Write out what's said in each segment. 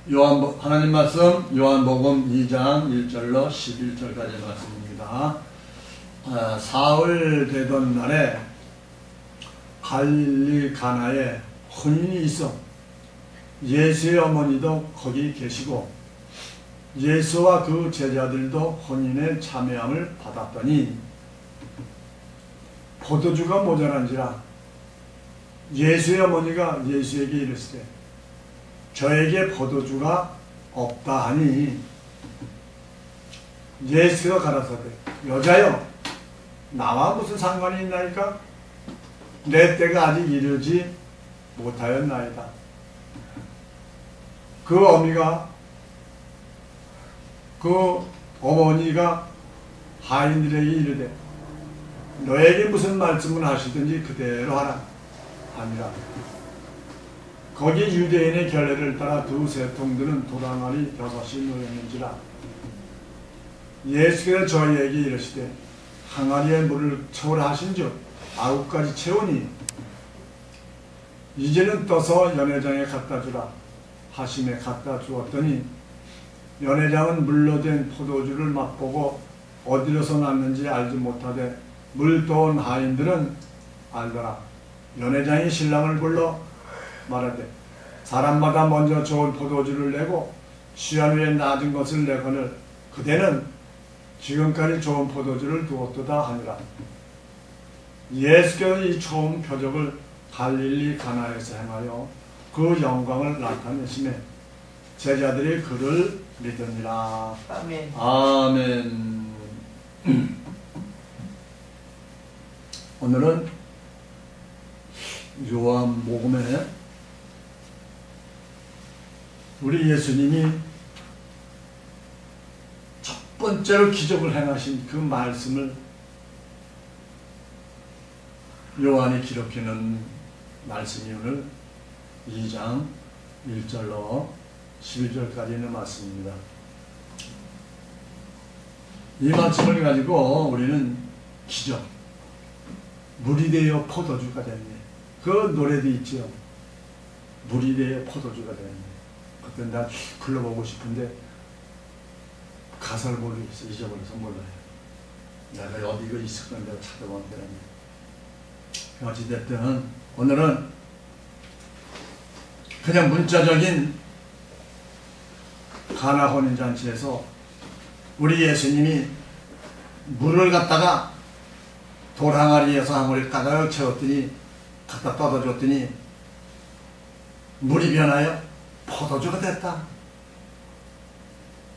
하나님 말씀 요한복음 2장 1절로 11절까지 말씀입니다. 사흘 되던 날에 갈릴리 가나에 혼인이 있어 예수의 어머니도 거기 계시고 예수와 그 제자들도 혼인에 참여함을 받았더니 포도주가 모자란지라 예수의 어머니가 예수에게 이르시되 저에게 포도주가 없다 하니 예수가 가라사대 여자여 나와 무슨 상관이 있나이까? 내 때가 아직 이르지 못하였나이다. 그 어머니가 하인들에게 이르되 너에게 무슨 말씀을 하시든지 그대로 하라 하니라. 거기 유대인의 결례를 따라 두세 통들은 도랑아리 6이 놓였는지라. 예수께서 저희에게 이르시되 항아리에 물을 채우라 하신즉 9가지 채우니 이제는 떠서 연회장에 갖다 주라 하심에 갖다 주었더니 연회장은 물로 된 포도주를 맛보고 어디로서 났는지 알지 못하되 물도온 하인들은 알더라. 연회장이 신랑을 불러 말하되 사람마다 먼저 좋은 포도주를 내고 취한 후에 낮은 것을 내거늘 그대는 지금까지 좋은 포도주를 두었도다 하니라. 예수께서 이 처음 표적을 갈릴리 가나에서 행하여 그 영광을 나타내시매 제자들이 그를 믿으니라. 아멘. 아멘. 오늘은 요한복음에 우리 예수님이 첫 번째로 기적을 행하신 그 말씀을 요한이 기록해놓은 말씀이 오늘 2장 1절로 11절까지 있는 말씀입니다. 이 말씀을 가지고 우리는 기적, 물이 되어 포도주가 됐네. 그 노래도 있죠. 물이 되어 포도주가 됐네. 그때 난 불러보고 싶은데 가사를 모르겠어. 잊어버려서 몰라요. 내가 어디 이거 있을 건데 찾아보면 되겠네. 어찌됐든 오늘은 그냥 문자적인 가나 혼인잔치에서 우리 예수님이 물을 갖다가 돌 항아리에서 항아리를 가득 채웠더니 갖다 떠다줬더니 물이 변하여 포도주가 됐다.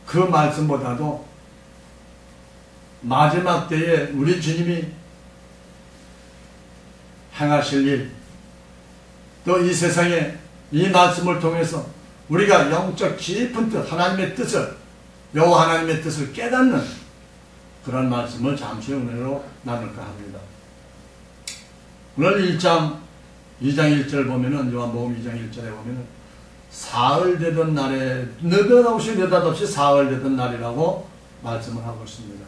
그 말씀보다도 마지막 때에 우리 주님이 행하실 일, 또 이 세상에 이 말씀을 통해서 우리가 영적 깊은 뜻, 하나님의 뜻을, 여호와 하나님의 뜻을 깨닫는 그런 말씀을 잠시 은혜로 나눌까 합니다. 오늘 2장 1절 보면은, 요한복음 2장 1절에 보면은 사흘 되던 날에 느닷없이 사흘 되던 날이라고 말씀을 하고 있습니다.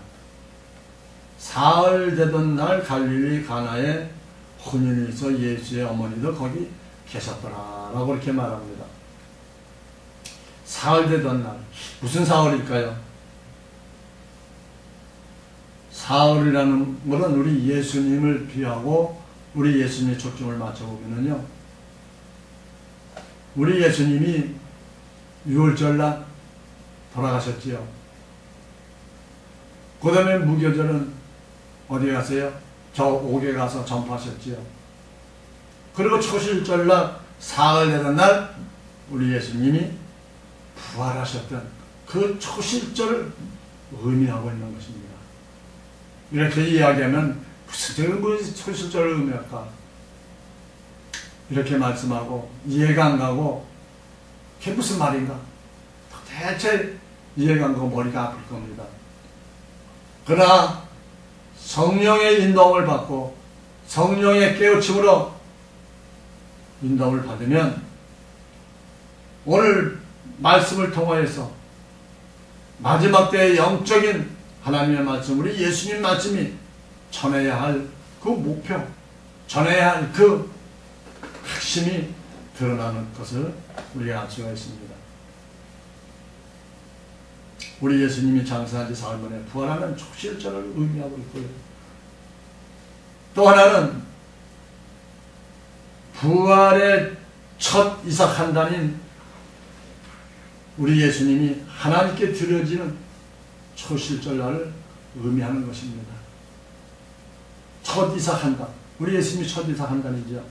사흘 되던 날 갈릴리 가나에 혼인이 있어 예수의 어머니도 거기 계셨더라 라고 이렇게 말합니다. 사흘 되던 날, 무슨 사흘일까요? 사흘이라는 것은 우리 예수님을 비하고 우리 예수님의 초점을 맞춰보면요, 우리 예수님이 6월절날 돌아가셨지요. 그 다음에 무교절은 어디 가세요? 저 옥에 가서 전파하셨지요. 그리고 초실절날 사흘 되던 날 우리 예수님이 부활하셨던 그 초실절을 의미하고 있는 것입니다. 이렇게 이야기하면 무슨 초실절을 의미할까? 이렇게 말씀하고 이해가 안 가고 그게 무슨 말인가? 대체 이해가 안 가고 머리가 아플 겁니다. 그러나 성령의 인도함을 받고 성령의 깨우침으로 인도함을 받으면 오늘 말씀을 통하여서 마지막 때의 영적인 하나님의 말씀, 우리 예수님 말씀이 전해야 할 그 목표, 전해야 할 그 핵심이 드러나는 것을 우리가 알 수가 있습니다. 우리 예수님이 장사한 지 사흘 만에 부활하는 초실절을 의미하고 있고요. 또 하나는 부활의 첫 이삭한단인 우리 예수님이 하나님께 드려지는 초실절날을 의미하는 것입니다. 첫 이삭한단. 우리 예수님이 첫 이삭한단이죠.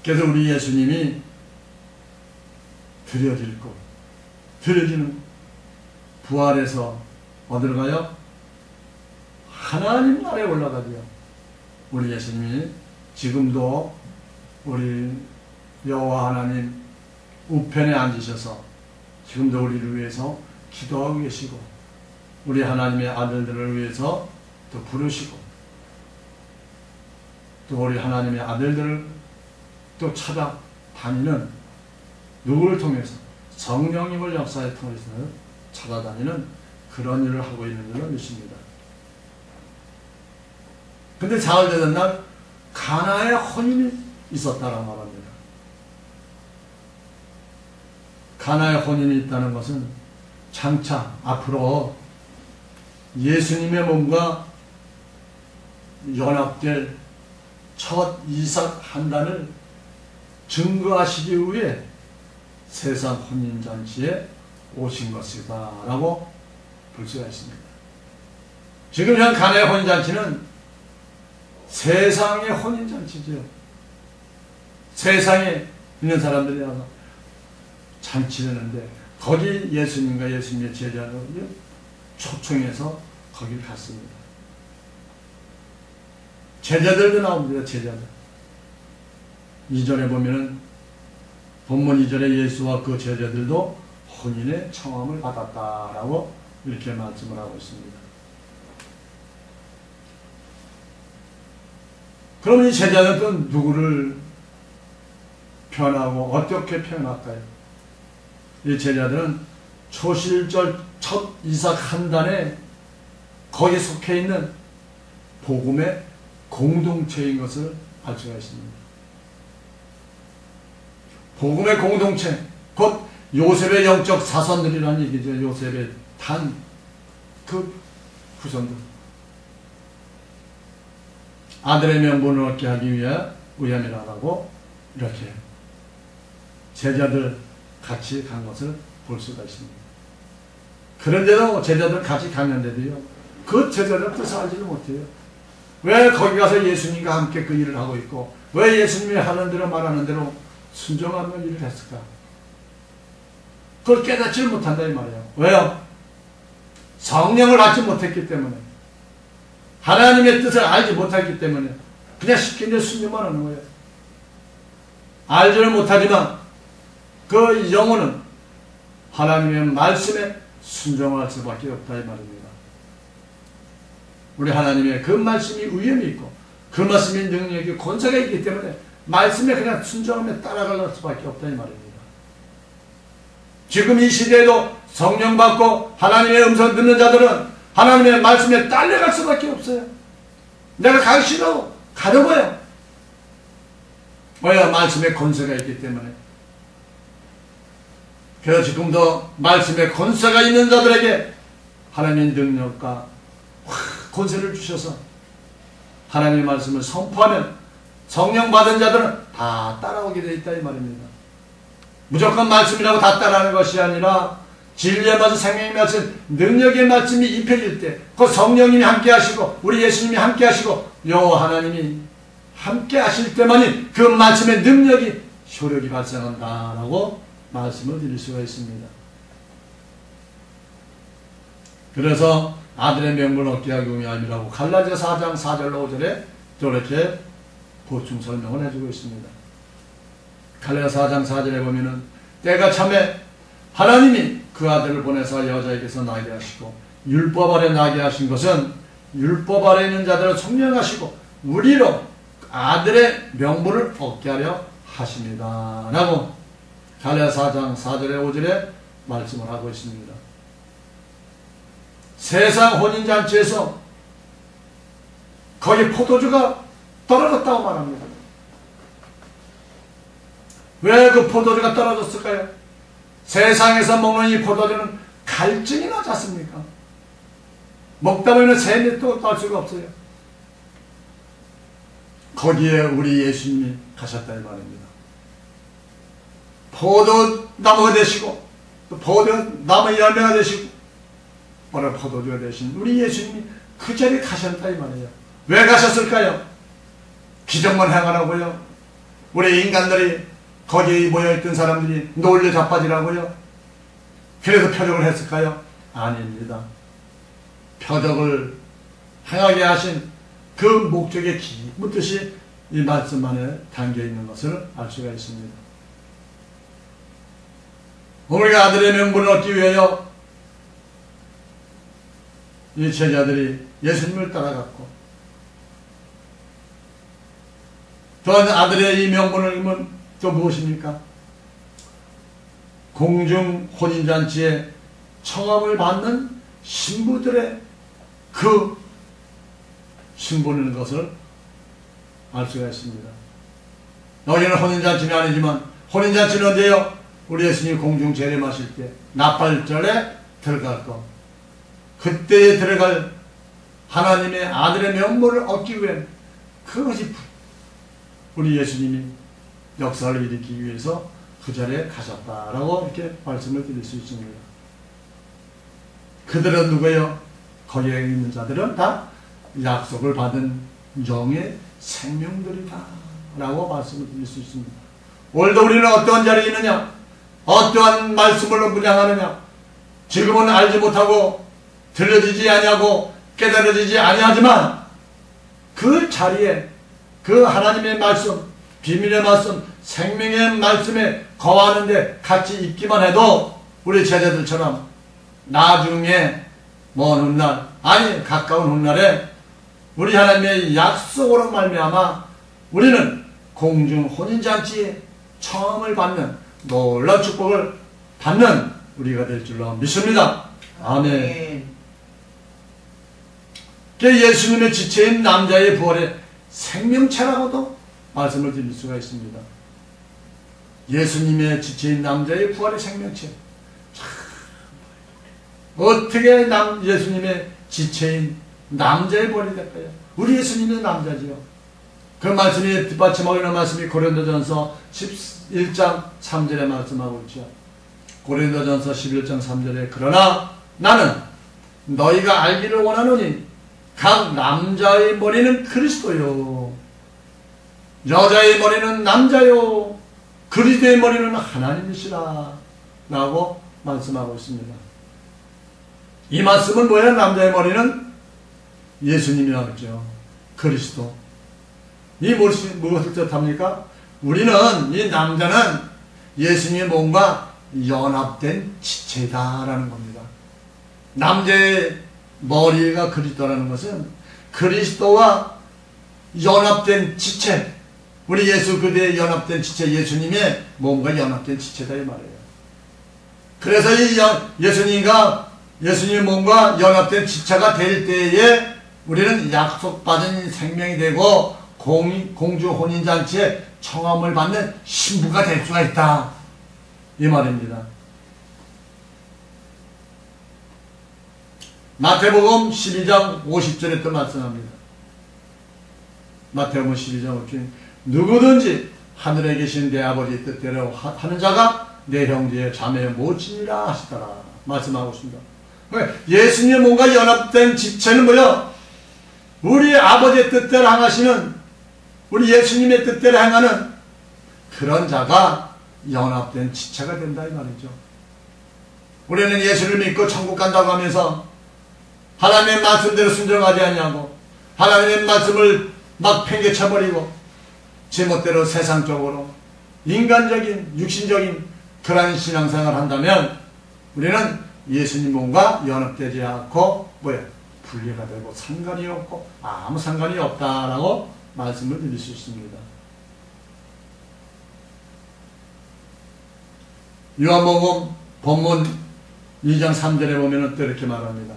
그래서 우리 예수님이 드려질 것, 드려지는 부활에서 어디로 가요? 하나님 나라에 올라가죠. 우리 예수님이 지금도 우리 여호와 하나님 우편에 앉으셔서 지금도 우리를 위해서 기도하고 계시고 우리 하나님의 아들들을 위해서 또 부르시고 또 우리 하나님의 아들들을 또 찾아다니는 누구를 통해서? 성령님을 역사에 통해서 찾아다니는 그런 일을 하고 있는 줄로 믿습니다. 근데 사흘 되는 날 가나의 혼인이 있었다라고 말합니다. 가나의 혼인이 있다는 것은 장차 앞으로 예수님의 몸과 연합될 첫 이삭 한단을 증거하시기 위해 세상 혼인잔치에 오신 것이다 라고 볼 수가 있습니다. 지금 현 가나의 혼인잔치는 세상의 혼인잔치죠. 세상에 있는 사람들이 와서 잔치를 하는데 거기 예수님과 예수님의 제자를 초청해서 거기를 갔습니다. 제자들도 나옵니다. 제자들. 2절에 보면은 본문 2절에 예수와 그 제자들도 혼인의 청함을 받았다라고 이렇게 말씀을 하고 있습니다. 그럼 이 제자들은 누구를 표현하고 어떻게 표현할까요? 이 제자들은 초실절 첫 이삭 한단에 거기에 속해 있는 복음의 공동체인 것을 알 수가 있습니다. 복음의 공동체, 곧 요셉의 영적 사선들이라는 얘기죠. 요셉의 단 그 후손들. 아들의 명분을 얻게 하기 위함이라고 이렇게 제자들 같이 간 것을 볼 수가 있습니다. 그런데도 제자들 같이 갔는데도요, 그 제자들 뜻을 알지를 못해요. 왜 거기 가서 예수님과 함께 그 일을 하고 있고 왜 예수님이 하는 대로 말하는 대로 순종하며 일을 했을까? 그걸 깨닫지를 못한다 이 말이에요. 왜요? 성령을 받지 못했기 때문에, 하나님의 뜻을 알지 못했기 때문에 그냥 시킨 대로 순종만 하는 거예요. 알지를 못하지만 그 영혼은 하나님의 말씀에 순종할 수밖에 없다 이 말입니다. 우리 하나님의 그 말씀이 위엄이 있고 그 말씀이 능력이 권세가 있기 때문에 말씀에 그냥 순종하며 따라갈 수밖에 없다 이 말입니다. 지금 이 시대에도 성령 받고 하나님의 음성 듣는 자들은 하나님의 말씀에 딸려갈 수밖에 없어요. 내가 가기 싫어 가는 거예요. 왜요? 말씀에 권세가 있기 때문에. 그래서 지금도 말씀에 권세가 있는 자들에게 하나님의 능력과 권세를 주셔서 하나님의 말씀을 선포하면 성령 받은 자들은 다 따라오게 되어 있다 이 말입니다. 무조건 말씀이라고 다 따라하는 것이 아니라 진리의 말씀, 생명의 말씀, 능력의 말씀이 입혀질 때 그 성령님이 함께 하시고 우리 예수님이 함께 하시고 여호와 하나님이 함께 하실 때만이 그 말씀의 능력이 효력이 발생한다라고 말씀을 드릴 수가 있습니다. 그래서 아들의 명분을 얻게 하기 위함이라고 갈라디아 4장 4절로 5절에 또 이렇게 보충 설명을 해주고 있습니다. 갈라디아 4장 4절에 보면은 때가 참에 하나님이 그 아들을 보내서 여자에게서 나게 하시고 율법 아래 나게 하신 것은 율법 아래 있는 자들을 성령하시고 우리로 아들의 명분을 얻게 하려 하십니다 라고 갈라디아 4장 4절에 5절에 말씀을 하고 있습니다. 세상 혼인잔치에서 거기 포도주가 떨어졌다고 말합니다. 왜 그 포도주가 떨어졌을까요? 세상에서 먹는 이 포도주는 갈증이 나지 않습니까? 먹다 보면 새 밑도 딸 수가 없어요. 거기에 우리 예수님이 가셨다 이 말입니다. 포도나무가 되시고 또 포도나무 열매가 되시고 오늘 포도주가 되신 우리 예수님이 그 자리에 가셨다 이 말이에요. 왜 가셨을까요? 기적만 행하라고요? 우리 인간들이 거기에 모여있던 사람들이 놀려 자빠지라고요? 그래서 표적을 했을까요? 아닙니다. 표적을 행하게 하신 그 목적의 깊은 뜻이 이 말씀 안에 담겨있는 것을 알 수가 있습니다. 우리가 아들의 명분을 얻기 위하여 이 제자들이 예수님을 따라갔고 또 아들의 이 명분을 얻으면 또 무엇입니까? 공중 혼인잔치에 청함을 받는 신부들의 그 신부는 것을 알 수가 있습니다. 여기는 혼인잔치는 아니지만 혼인잔치는 언제요? 우리 예수님이 공중 재림하실 때 나팔절에 들어갈 것, 그때에 들어갈 하나님의 아들의 면모를 얻기 위해 그것이 우리 예수님이 역사를 일으키기 위해서 그 자리에 가셨다라고 이렇게 말씀을 드릴 수 있습니다. 그들은 누구예요? 거기에 있는 자들은 다 약속을 받은 영의 생명들이다 라고 말씀을 드릴 수 있습니다. 오늘도 우리는 어떠한 자리에 있느냐? 어떠한 말씀을 분양하느냐? 지금은 알지 못하고 들려지지 아니하고 깨달아지지 아니하지만 그 자리에 그 하나님의 말씀, 비밀의 말씀, 생명의 말씀에 거하는데 같이 있기만 해도 우리 제자들처럼 나중에 먼 훗날, 아니 가까운 훗날에 우리 하나님의 약속으로 말미암아 우리는 공중 혼인잔치에 청함을 받는 놀라운 축복을 받는 우리가 될 줄로 믿습니다. 아멘. 예수님의 지체인 남자의 부활의 생명체라고도 말씀을 드릴 수가 있습니다. 예수님의 지체인 남자의 부활의 생명체. 어떻게 예수님의 지체인 남자의 부활이 될까요? 우리 예수님은 남자지요. 그 말씀이 뒷받침하고 있는 말씀이 고린도전서 11장 3절에 말씀하고 있죠. 고린도전서 11장 3절에 그러나 나는 너희가 알기를 원하노니 각 남자의 머리는 그리스도요 여자의 머리는 남자요 그리스도의 머리는 하나님이시라 라고 말씀하고 있습니다. 이 말씀은 뭐예요? 남자의 머리는 예수님이라고 했죠. 그리스도. 이 무엇을 뜻합니까? 우리는 이 남자는 예수님의 몸과 연합된 지체다라는 겁니다. 남자의 머리가 그리스도라는 것은 그리스도와 연합된 지체, 우리 예수 그대의 연합된 지체, 예수님의 몸과 연합된 지체다 이 말이에요. 그래서 이 예수님의 몸과 연합된 지체가 될 때에 우리는 약속받은 생명이 되고 공주 혼인잔치에 청함을 받는 신부가 될 수가 있다 이 말입니다. 마태복음 12장 50절에 또 말씀합니다. 마태복음 12장 50절 누구든지 하늘에 계신 내 아버지 뜻대로 하는 자가 내 형제의 자매의 모친이라 하시더라 말씀하고 있습니다. 예수님의 몸과 연합된 지체는 뭐야? 우리 아버지의 뜻대로 행하시는 우리 예수님의 뜻대로 행하는 그런 자가 연합된 지체가 된다 이 말이죠. 우리는 예수를 믿고 천국 간다고 하면서 하나님의 말씀대로 순종하지 아니하고 하나님의 말씀을 막 팽개쳐버리고 제멋대로 세상적으로 인간적인 육신적인 그런 신앙생활을 한다면 우리는 예수님 몸과 연합되지 않고 분리가 되고 상관이 없고 아무 상관이 없다라고 말씀을 드릴 수 있습니다. 요한복음 본문 2장 3절에 보면 또 이렇게 말합니다.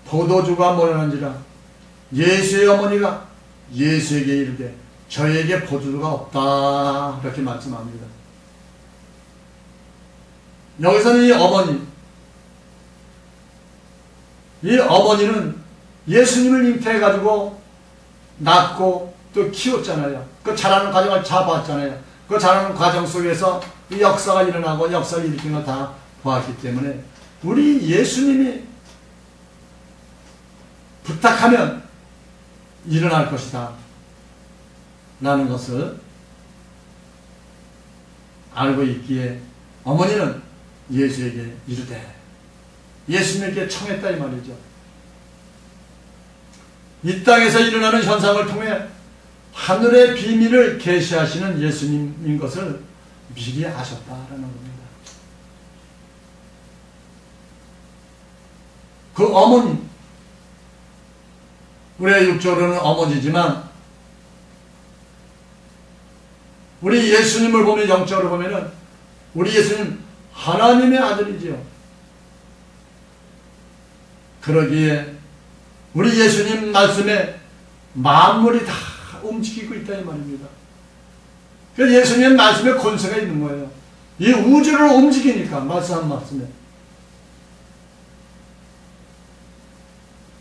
포도주가 모자란지라 예수의 어머니가 예수에게 이르되 저에게 포도주가 없다. 이렇게 말씀합니다. 여기서는 이 어머니는 예수님을 잉태해가지고 낳고 또 키웠잖아요. 그 자라는 과정을 잡았잖아요. 그 자라는 과정 속에서 이 역사가 일어나고 역사를 일으키는 걸 다 보았기 때문에 우리 예수님이 부탁하면 일어날 것이다 라는 것을 알고 있기에 어머니는 예수에게 이르되 예수님에게 청했다 이 말이죠. 이 땅에서 일어나는 현상을 통해 하늘의 비밀을 계시하시는 예수님인 것을 미리 아셨다라는 겁니다. 그 어머니, 우리의 육적으로는 어머니지만 우리 예수님을 보면 영적으로 보면은 우리 예수님 하나님의 아들이지요. 그러기에 우리 예수님 말씀에 만물이 다 움직이고 있다 이 말입니다. 그래서 예수님 말씀에 권세가 있는 거예요. 이 우주를 움직이니까 말씀한 말씀에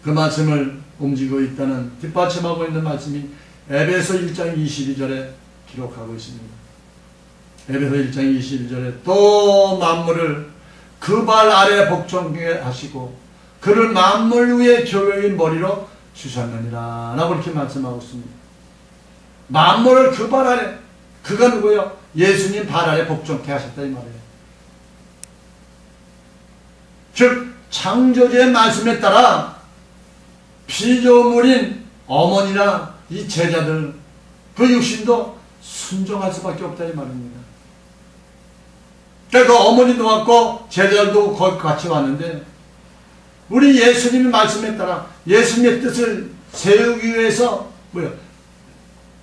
그 말씀을 움직이고 있다는 뒷받침하고 있는 말씀이 에베소 1장 22절에 기록하고 있습니다. 에베소 1장 22절에 또 만물을 그 발 아래 복종하게 하시고 그를 만물 위에 교회의 머리로 주셨느니라 라고 이렇게 말씀하고 있습니다. 만물을 그 발 아래, 그가 누구요? 예수님 발 아래 복종케 하셨다 이 말이에요. 즉 창조주의 말씀에 따라 피조물인 어머니나 이 제자들 그 육신도 순종할 수밖에 없다 이 말입니다. 그러니까 그 어머니도 왔고 제자들도 거기 같이 왔는데 우리 예수님의 말씀에 따라 예수님의 뜻을 세우기 위해서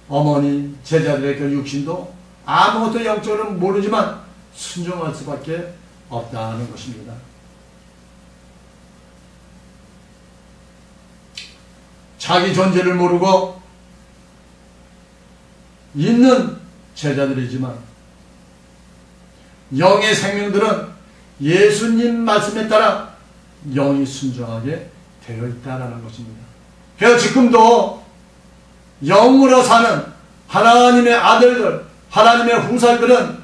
어머니 제자들의 그 육신도 아무것도 영적으로 모르지만 순종할 수밖에 없다는 것입니다. 자기 존재를 모르고 있는 제자들이지만 영의 생명들은 예수님 말씀에 따라 영이 순종하게 되어 있다는 것입니다. 그래서 지금도 영으로 사는 하나님의 아들들, 하나님의 후살들은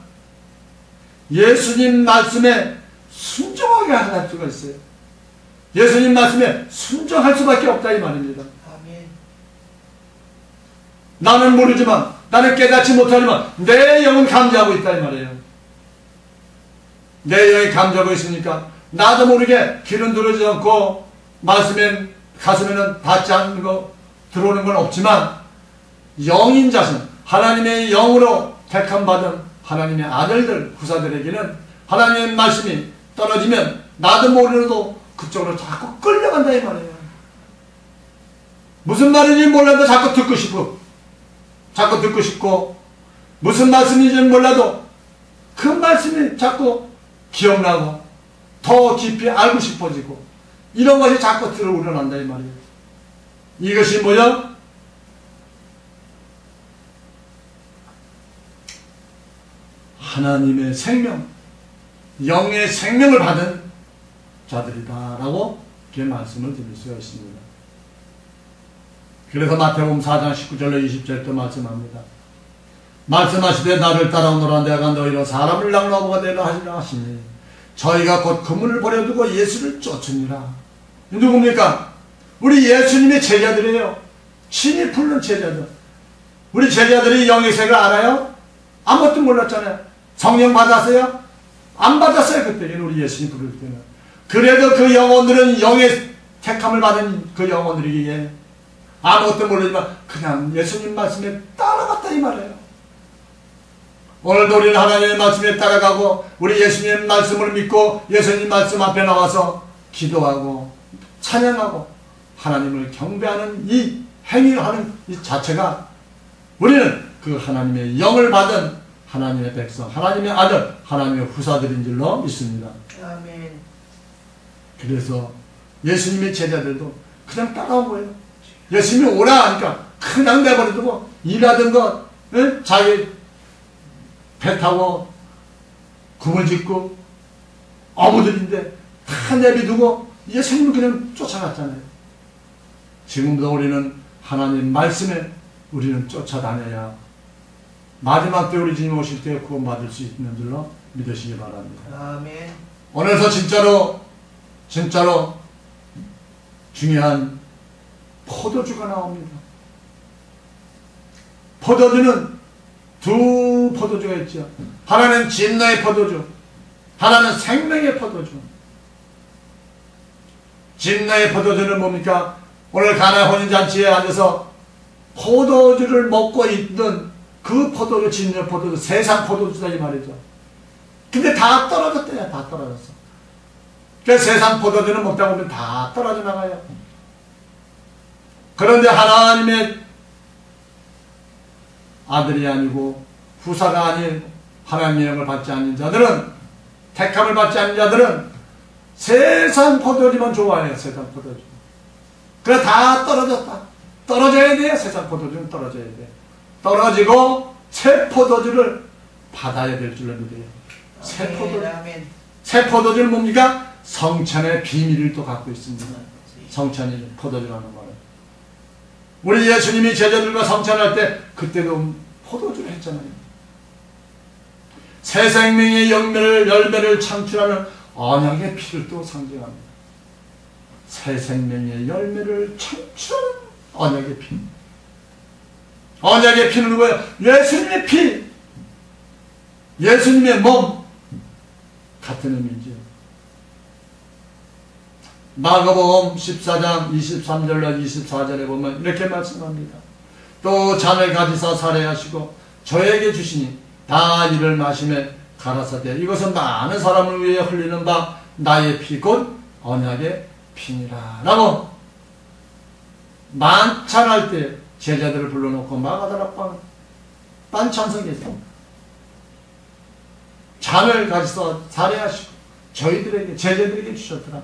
예수님 말씀에 순종하게 할 수가 있어요. 예수님 말씀에 순종할 수밖에 없다 이 말입니다. 나는 모르지만 나는 깨닫지 못하지만 내 영은 감지하고 있다 이 말이에요. 내 영이 감지하고 있으니까 나도 모르게 귀는 들어오지 않고 말씀에 가슴에는 닿지 않는 거 들어오는 건 없지만 영인 자신 하나님의 영으로 택함받은 하나님의 아들들 후사들에게는 하나님의 말씀이 떨어지면 나도 모르도 그쪽으로 자꾸 끌려간다 이 말이에요. 무슨 말인지 몰라도 자꾸 듣고 싶고 무슨 말씀인지 몰라도 그 말씀이 자꾸 기억나고 더 깊이 알고 싶어지고 이런 것이 자꾸 들어오려난다 이 말이에요. 이것이 뭐야? 하나님의 생명, 영의 생명을 받은 자들이다라고 이렇게 말씀을 드릴 수가 있습니다. 그래서 마태복음 4장 19절로 20절에 또 말씀합니다. 말씀하시되 나를 따라오노라 내가 너희로 사람을 낙로하고가 되라 하시라 하시니 저희가 곧 그물을 버려두고 예수를 쫓으니라. 누굽니까? 우리 예수님의 제자들이에요. 신이 부른 제자들. 우리 제자들이 영의 색을 알아요? 아무것도 몰랐잖아요. 성령 받았어요? 안 받았어요 그때는 우리 예수님 부를 때는. 그래도 그 영혼들은 영의 택함을 받은 그 영혼들이기에 아무것도 모르지만 그냥 예수님 말씀에 따라갔다 이 말이에요. 오늘도 우리는 하나님의 말씀에 따라가고 우리 예수님 말씀을 믿고 예수님 말씀 앞에 나와서 기도하고 찬양하고 하나님을 경배하는 이 행위를 하는 이 자체가 우리는 그 하나님의 영을 받은 하나님의 백성, 하나님의 아들, 하나님의 후사들인 줄로 믿습니다. 아멘. 그래서 예수님의 제자들도 그냥 따라온 거예요. 예수님이 오라 하니까 그냥 내버려두고 일하던 것, 예? 자기 배 타고 kum을 짓고 어부들인데 다 내비두고 예수님을 그냥 쫓아갔잖아요. 지금도 우리는 하나님 말씀에 우리는 쫓아다녀야 마지막 때 우리 주님 오실 때 구원받을 수 있는 줄로 믿으시기 바랍니다. 아멘. 오늘서 진짜로 중요한 포도주가 나옵니다. 포도주는 두 포도주가 있죠. 하나는 진노의 포도주, 하나는 생명의 포도주. 진노의 포도주는 뭡니까? 오늘 가나 혼인잔치에 앉아서 포도주를 먹고 있는 그 포도주, 진노 포도주, 세상 포도주다 이 말이죠. 근데 다 떨어졌대요. 다 떨어졌어. 그래서 세상 포도주는 먹다 보면 다 떨어져 나가요. 그런데 하나님의 아들이 아니고 후사가 아닌 하나님의 영을 받지 않는 자들은, 택함을 받지 않는 자들은 세상 포도주만 좋아해요. 세상 포도주. 그래 다 떨어졌다. 떨어져야 돼요. 세상 포도주는 떨어져야 돼. 떨어지고 새 포도주를 받아야 될 줄로 믿어요. 새 포도주. 새 포도주는 뭡니까? 성찬의 비밀을 또 갖고 있습니다. 성찬이 포도주라는 말은. 우리 예수님이 제자들과 성찬할 때 그때도 포도주를 했잖아요. 새 생명의 열매를 창출하는 언약의 피를 또 상징합니다. 새 생명의 열매를 창출하는 언약의 피. 언약의 피는 누구예요? 예수님의 피. 예수님의 몸. 같은 의미죠. 마가복음 14장 23절로 24절에 보면 이렇게 말씀합니다. 또 잔을 가지사 살해하시고 저에게 주시니 다 이를 마시매 가라사대 이것은 많은 사람을 위해 흘리는 바 나의 피 곧 언약의 피니라 라고 만찬할 때 제자들을 불러놓고 마가다락 반찬석에서 잔을 가지사 살해하시고 저희들에게 제자들에게 주셨더라.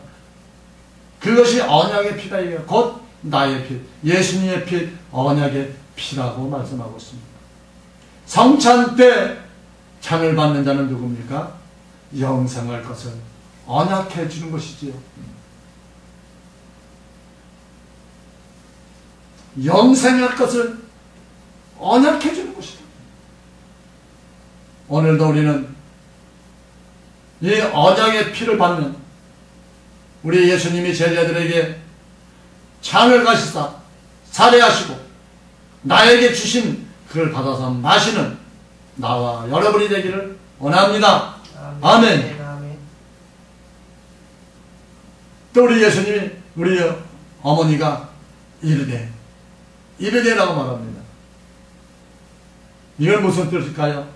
그것이 언약의 피다. 이게 곧 나의 피, 예수님의 피, 언약의 피라고 말씀하고 있습니다. 성찬 때 잔을 받는 자는 누굽니까? 영생할 것을 언약해 주는 것이지요. 영생할 것을 언약해 주는 것이다. 오늘도 우리는 이 언약의 피를 받는 우리 예수님이 제자들에게 잔을 가시사 살해하시고 나에게 주신 그걸 받아서 마시는 나와 여러분이 되기를 원합니다. 아멘. 아멘. 또 우리 예수님이 우리 어머니가 이르되라고 말합니다. 이건 무슨 뜻일까요?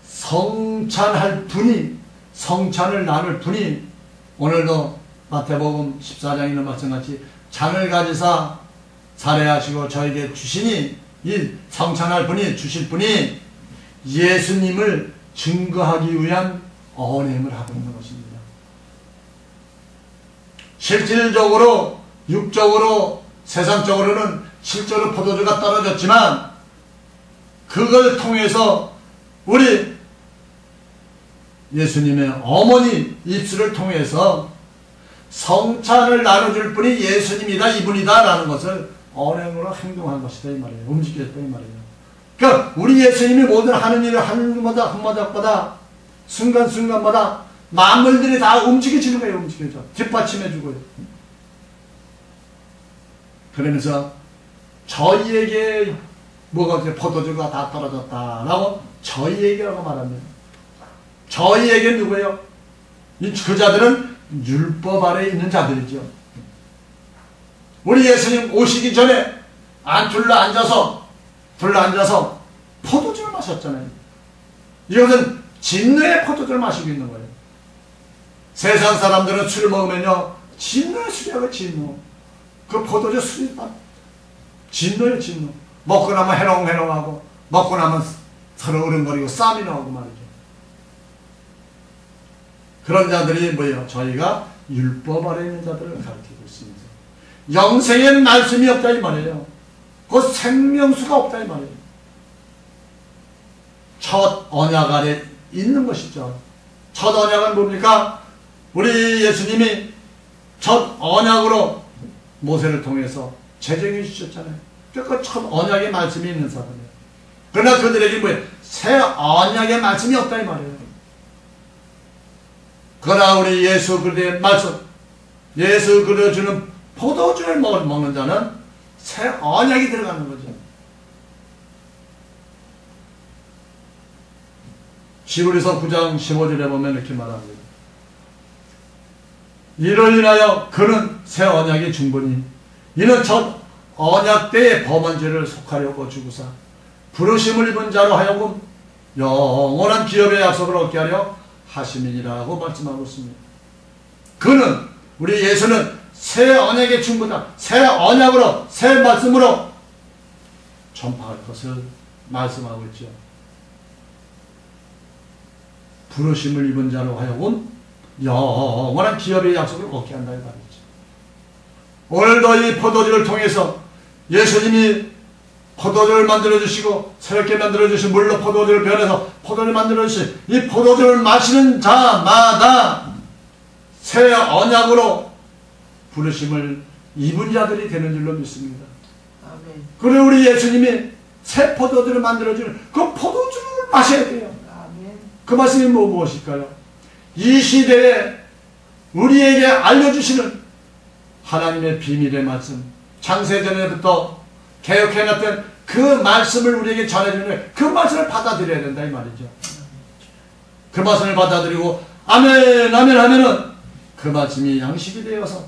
성찬할 분이, 성찬을 나눌 분이 오늘도 마태복음 14장에 있는 말씀같이 잔을 가지사 살해하시고 저에게 주시니, 이 성찬할 분이, 주실 분이 예수님을 증거하기 위한 언행을 하고 있는 것입니다. 실질적으로, 육적으로, 세상적으로는 실제로 포도주가 떨어졌지만 그걸 통해서 우리 예수님의 어머니 입술을 통해서 성찬을 나눠줄 분이 예수님이다, 이분이다 라는 것을 언행으로 행동한 것이다 이 말이에요. 움직였다 이 말이에요. 그러니까 우리 예수님이 모든 하는 일을 하는 것마다 한마디마다 순간순간마다 만물들이 다 움직여지는 거예요. 움직여져. 뒷받침해주고요. 그러면서 저희에게 뭐가 포도주가 다 떨어졌다라고 저희에게라고 말합니다. 저희에게 누구예요? 그 자들은 율법 아래에 있는 자들이죠. 우리 예수님 오시기 전에 둘러앉아서 포도주를 마셨잖아요. 이것은 진노의 포도주를 마시고 있는 거예요. 세상 사람들은 술을 먹으면요, 진노의 술이야. 진노. 그 포도주 술이 진노예요. 진노. 먹고 나면 해롱해롱하고 먹고 나면 서로 으름거리고 싸움이 나오고 말이죠. 그런 자들이 뭐예요? 저희가 율법 아래 있는 자들을 가르치고 있습니다. 영생엔 말씀이 없다 이 말이에요. 그 생명수가 없다 이 말이에요. 첫 언약 아래 있는 것이죠. 첫 언약은 뭡니까? 우리 예수님이 첫 언약으로 모세를 통해서 제정해 주셨잖아요. 그러니까 첫 언약의 말씀이 있는 사람이에요. 그러나 그들에게 뭐예요? 새 언약의 말씀이 없다 이 말이에요. 그러나 우리 예수 그리스도의 말씀, 예수 그리스도 주는 포도주를 먹는 자는 새 언약이 들어가는 거죠. 히브리서 9장 15절에 보면 이렇게 말합니다. 이를 인하여 그는 새 언약의 중본이 이는 첫 언약 때의 범한 죄를 속하려고 주구사 부르심을 입은 자로 하여금 영원한 기업의 약속을 얻게 하려 하심이니라고 말씀하고 있습니다. 그는 우리 예수는 새 언약의 중보다 새 언약으로 새 말씀으로 전파할 것을 말씀하고 있죠. 부르심을 입은 자로 하여금 영원한 기업의 약속을 얻게 한다 이 말이죠. 오늘도 이 포도주를 통해서 예수님이 포도주를 만들어주시고 새롭게 만들어주신 물로 포도주를 변해서 포도주를 만들어주신 이 포도주를 마시는 자마다 새 언약으로 부르심을 입은 자들이 되는 줄로 믿습니다. 아멘. 그리고 우리 예수님이 새 포도주를 만들어주는 그 포도주를 마셔야 돼요. 아멘. 그 말씀이 무엇일까요? 이 시대에 우리에게 알려주시는 하나님의 비밀의 말씀, 창세전에부터 개혁해놨던 그 말씀을 우리에게 전해주는 그 말씀을 받아들여야 된다 이 말이죠. 그 말씀을 받아들이고 아멘 아멘 하면은 그 말씀이 양식이 되어서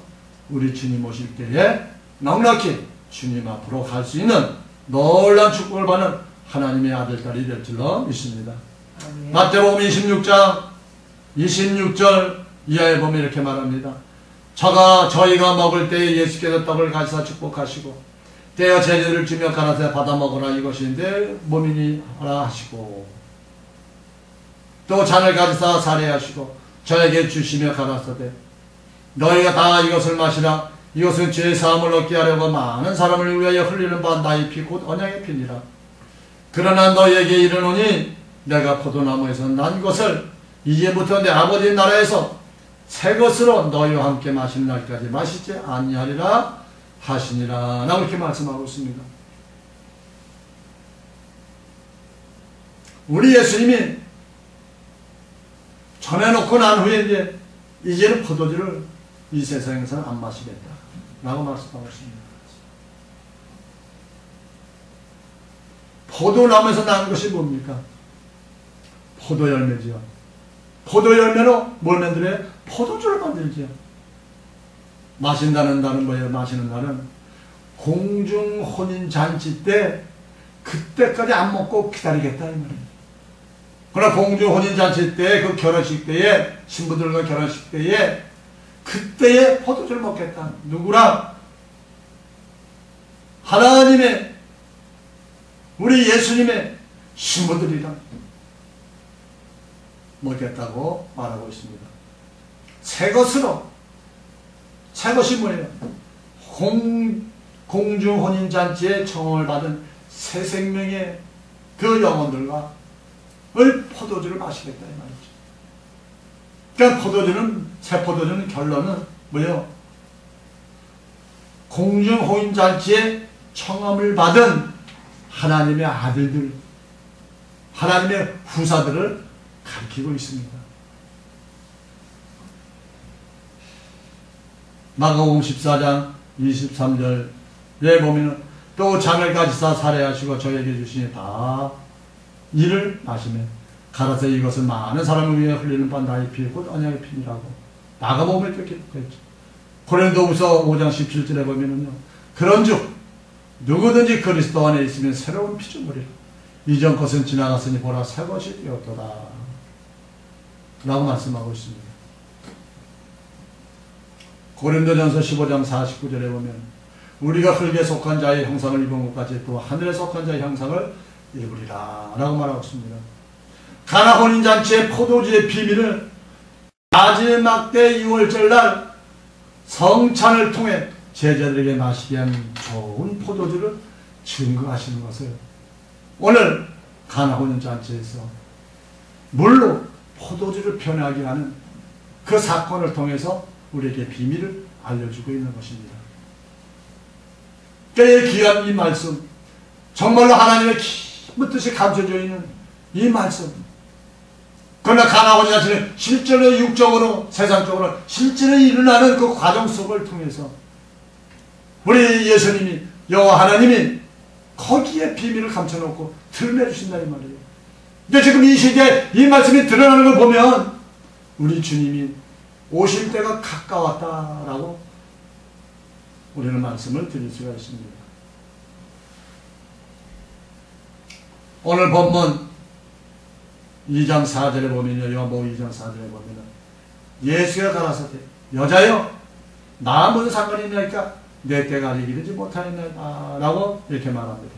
우리 주님 오실 때에 넉넉히 주님 앞으로 갈 수 있는 놀라운 축복을 받는 하나님의 아들딸이 될 줄로 믿습니다. 아멘. 마태복음 26장 26절 이하에 보면 이렇게 말합니다. 저희가 먹을 때에 예수께서 떡을 가지사 축복하시고 때어 제자들을 주며 가라사대 받아 먹으라 이것이 내 몸이니 하라 하시고 또 잔을 가지사 사례하시고 저에게 주시며 가라사대 너희가 다 이것을 마시라 이것은 죄의 사함을 얻게 하려고 많은 사람을 위하여 흘리는 바 나의 피 곧 언약의 피니라. 그러나 너희에게 이르노니 내가 포도나무에서 난 것을 이제부터 내 아버지 나라에서 새 것으로 너희와 함께 마시는 날까지 마시지 아니하리라 하시니라 라고 이렇게 말씀하고 있습니다. 우리 예수님이 전해놓고 난 후에 이제는 포도주를 이 세상에서는 안 마시겠다 라고 말씀하고 있습니다. 포도나무에서 난 것이 뭡니까? 포도열매지요. 포도열매로 뭘 만들어요? 포도주를 만들지요. 마신다는 단은 뭐예요? 마시는 단은 공중혼인잔치 때 그때까지 안 먹고 기다리겠다 이 말이에요. 그러나 공중혼인잔치 때 그 결혼식 때에 신부들과 결혼식 때에 그때에 포도주를 먹겠다. 누구랑? 하나님의 우리 예수님의 신부들이랑 먹겠다고 말하고 있습니다. 새 것으로 새 것이 뭐예요? 공중혼인잔치에 청혼을 받은 새 생명의 그 영혼들과 포도주를 마시겠다 이 말이죠. 그러니까 포도주는 새 포도주는 결론은 뭐예요? 공중혼인잔치에 청함을 받은 하나님의 아들들, 하나님의 후사들을 가리키고 있습니다. 마가복음 14장 23절에 보면 또 잔을 가지사 사례하시고 저에게 주시니 다 이를 마시며 가라사 이것은 많은 사람을 위해 흘리는 바 나의 피 곧 언약의 피니라고 마가복음에 그렇게 했죠. 고린도후서 5장 17절에 보면은요 그런즉 누구든지 그리스도 안에 있으면 새로운 피조물이라 이전 것은 지나갔으니 보라 새 것이 되었도다 라고 말씀하고 있습니다. 고린도전서 15장 49절에 보면 우리가 흙에 속한 자의 형상을 입은 것 같이 또 하늘에 속한 자의 형상을 입으리라 라고 말하고 있습니다. 가나 혼인잔치의 포도주의 비밀을 마지막 때 6월절 날 성찬을 통해 제자들에게 마시게 한 좋은 포도주를 증거하시는 것을 오늘 가나 혼인잔치에서 물로 포도주를 변하게 하는 그 사건을 통해서 우리에게 비밀을 알려주고 있는 것입니다. 꽤 귀한 이 말씀, 정말로 하나님의 깊은 뜻이 감춰져 있는 이 말씀. 그러나 가나 혼인잔치는 실제로 육적으로 세상적으로 실제로 일어나는 그 과정 속을 통해서 우리 예수님이 여호와 하나님이 거기에 비밀을 감춰놓고 드러내 주신다 이 말이에요. 근데 지금 이 시기에 이 말씀이 드러나는 걸 보면 우리 주님이 오실 때가 가까웠다라고 우리는 말씀을 드릴 수가 있습니다. 오늘 본문 2장 4절에 보면요, 요한복음 2장 4절에 보면은 예수가 가라사대 여자여 나 무슨 상관이 있나이까 내 때가 아직 이르지 못하였나이다 라고 이렇게 말합니다.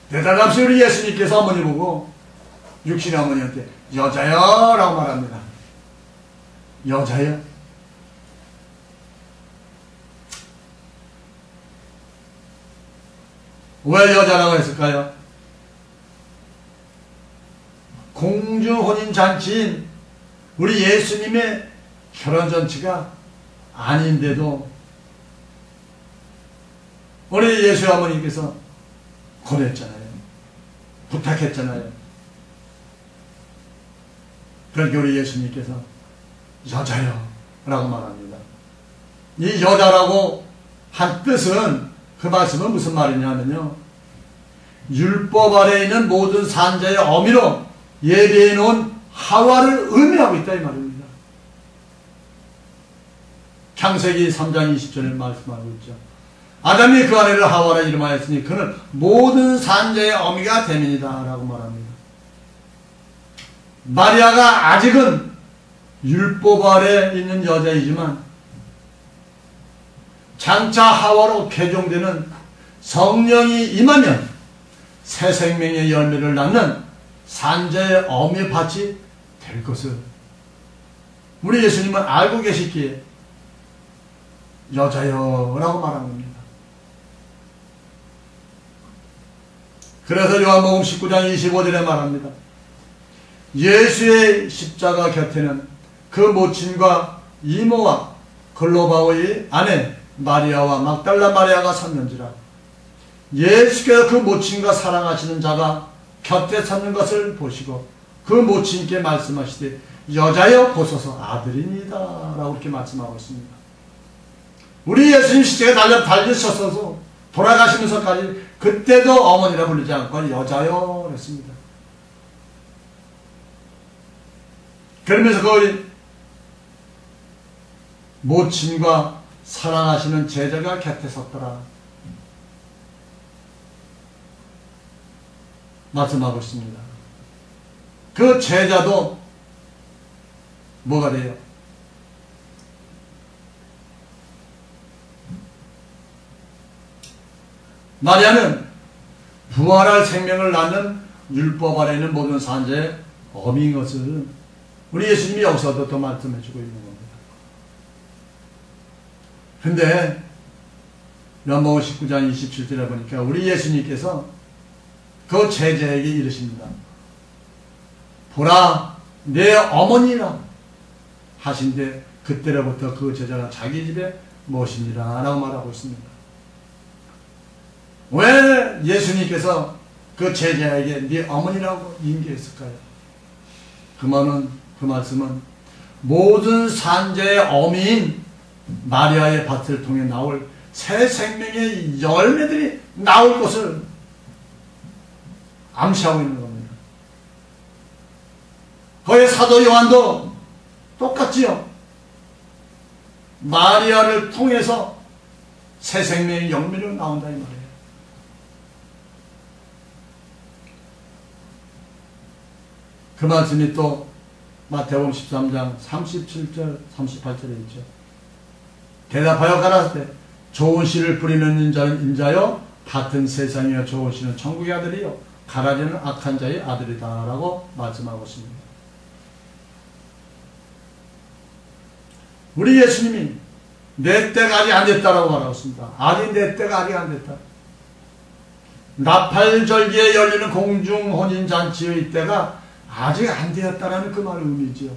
대단합시 우리 예수님께서 어머니 보고 육신의 어머니한테 여자여 라고 말합니다. 여자여. 왜 여자라고 했을까요? 공주혼인잔치인 우리 예수님의 결혼잔치가 아닌데도 우리 예수 어머니께서 권했잖아요. 부탁했잖아요. 그러니까 우리 예수님께서 여자여 라고 말합니다. 이 여자라고 한 뜻은 그 말씀은 무슨 말이냐면요, 율법 아래에 있는 모든 산자의 어미로 예배해 놓은 하와를 의미하고 있다 이 말입니다. 창세기 3장 20절에 말씀하고 있죠. 아담이 그 아내를 하와라 이름하였으니 그는 모든 산자의 어미가 됨이니라 라고 말합니다. 마리아가 아직은 율법 아래 있는 여자이지만 장차 하와로 개종되는 성령이 임하면 새 생명의 열매를 낳는 산자의 어미의 밭이 될 것을 우리 예수님은 알고 계시기에 여자여 라고 말한 겁니다. 그래서 요한복음 19장 25절에 말합니다. 예수의 십자가 곁에는 그 모친과 이모와 글로바오의 아내 마리아와 막달라 마리아가 섰는지라. 예수께서 그 모친과 사랑하시는 자가 곁에 섰는 것을 보시고 그 모친께 말씀하시되 여자여 보소서 아들이니이다 라고 이렇게 말씀하고 있습니다. 우리 예수님 시체가 달리셨어서 돌아가시면서까지 그때도 어머니라 부르지 않고 여자여 그랬습니다. 그러면서 그 모친과 사랑하시는 제자가 곁에 섰더라 말씀하고 있습니다. 그 제자도 뭐가 돼요? 마리아는 부활할 생명을 낳는 율법 아래 있는 모든 산자의 어미인 것을 우리 예수님이 여기서도 또 말씀해 주고 있는 겁니다. 근데 요한복음 19장 27절에 보니까 우리 예수님께서 그 제자에게 이르십니다. 보라 내 어머니라 하신데 그때로부터 그 제자가 자기 집에 모시니라 라고 말하고 있습니다. 왜 예수님께서 그 제자에게 네 어머니라고 인계했을까요? 그 말씀은 모든 산자의 어미인 마리아의 밭을 통해 나올 새 생명의 열매들이 나올 것을 암시하고 있는 겁니다. 거기에 사도 요한도 똑같지요. 마리아를 통해서 새 생명의 열매가 나온다 이 말이에요. 그 말씀이 또 마태복음 13장 37절 38절에 있죠. 대답하여 가라사대 좋은 씨를 뿌리는 인자는 인자요 같은 세상이여 좋은 씨는 천국의 아들이요 가라지는 악한 자의 아들이다 라고 말씀하고 있습니다. 우리 예수님이 내 때가 아직 안 됐다라고 말하고 있습니다. 아직 내 때가 아직 안 됐다. 나팔절기에 열리는 공중 혼인잔치의 때가 아직 안 되었다라는 그 말의 의미지요.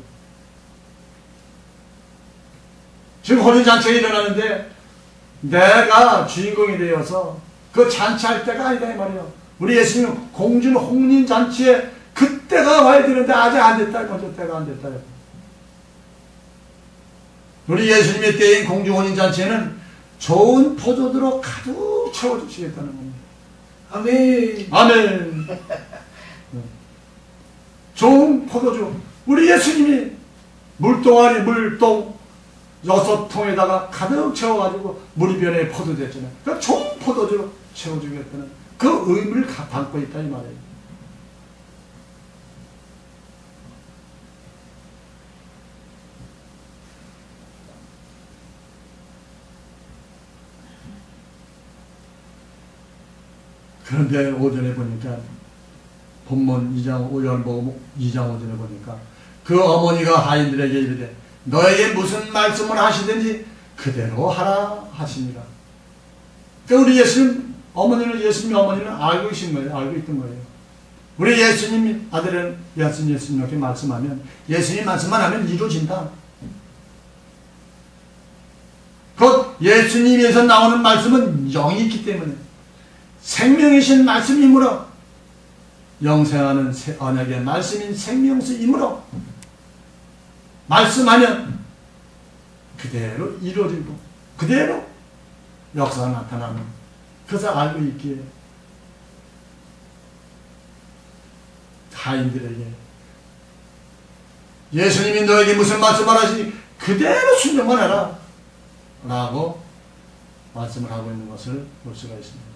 지금 혼인잔치가 일어나는데 내가 주인공이 되어서 그 잔치할 때가 아니다 이 말이에요. 우리 예수님은 공중 혼인잔치에 그때가 와야 되는데 아직 안 됐다. 먼저 때가 안 됐다. 우리 예수님의 때인 공중 혼인잔치에는 좋은 포도주로 가득 채워주시겠다는 겁니다. 아멘. 아멘. 좋은 포도주. 우리 예수님이 물동아리 물동 6통에다가 가득 채워가지고 물이 변해 포도됐잖아요. 그러니까 좋은 포도주로 채워주겠다는 그 의미를 담고 있다 이 말이에요. 그런데 오전에 보니까 본문 2장 5절 2장 5절에 보니까 그 어머니가 하인들에게 이르되 너에게 무슨 말씀을 하시든지 그대로 하라 하시니라. 그러니까 우리 예수님 예수님의 어머니는 알고 계신 거예요. 알고 있던 거예요. 우리 예수님 아들은 예수님 이렇게 말씀하면 예수님 말씀만 하면 이루어진다. 곧 예수님에서 나오는 말씀은 영이 있기 때문에 생명이신 말씀이므로 영생하는 언약의 말씀인 생명수이므로 말씀하면 그대로 이루어지고 그대로 역사가 나타나는 그것을 알고 있기에 하인들에게 예수님이 너에게 무슨 말씀을 하시니 그대로 순종만 해라 라고 말씀을 하고 있는 것을 볼 수가 있습니다.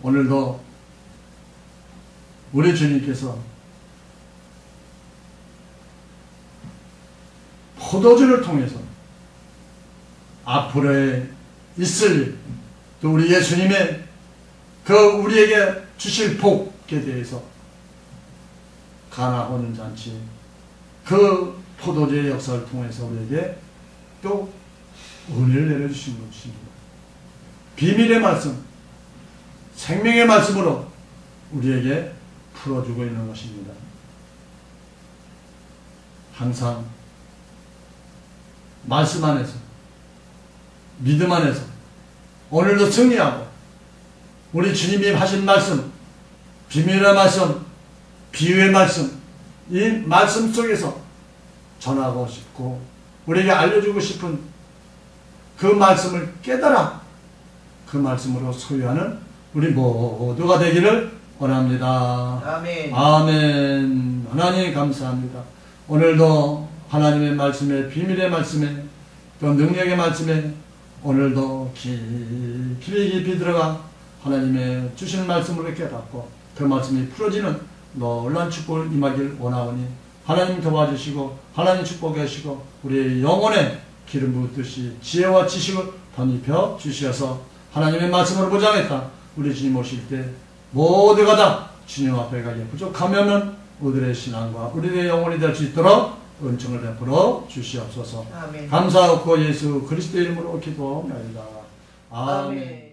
오늘도 우리 주님께서 포도주를 통해서 앞으로의 있을 일, 또 우리 예수님의 그 우리에게 주실 복에 대해서 가나 혼인잔치 그 포도주의 역사를 통해서 우리에게 또 은혜를 내려주신 것입니다. 비밀의 말씀, 생명의 말씀으로 우리에게 풀어주고 있는 것입니다. 항상 말씀 안에서 믿음 안에서 오늘도 승리하고 우리 주님이 하신 말씀, 비밀의 말씀, 비유의 말씀, 이 말씀 속에서 전하고 싶고 우리에게 알려주고 싶은 그 말씀을 깨달아 그 말씀으로 소유하는 우리 모두가 되기를 원합니다. 아멘. 아멘. 하나님 감사합니다. 오늘도 하나님의 말씀에 비밀의 말씀에 또 능력의 말씀에 오늘도 깊이 들어가 하나님의 주신 말씀을 깨닫고 그 말씀이 풀어지는 놀라운 축복을 임하길 원하오니 하나님 도와주시고 하나님 축복하시고 우리의 영혼에 기름 붓듯이 지혜와 지식을 덧입혀 주시어서 하나님의 말씀으로 보장했다. 우리 주님 오실 때 모두가 다 주님 앞에 가게 부족하면은 우리의 신앙과 우리의 영혼이 될 수 있도록 은총을 베풀어 주시옵소서. 아멘. 감사하고 예수 그리스도의 이름으로 기도합니다. 아멘. 아멘.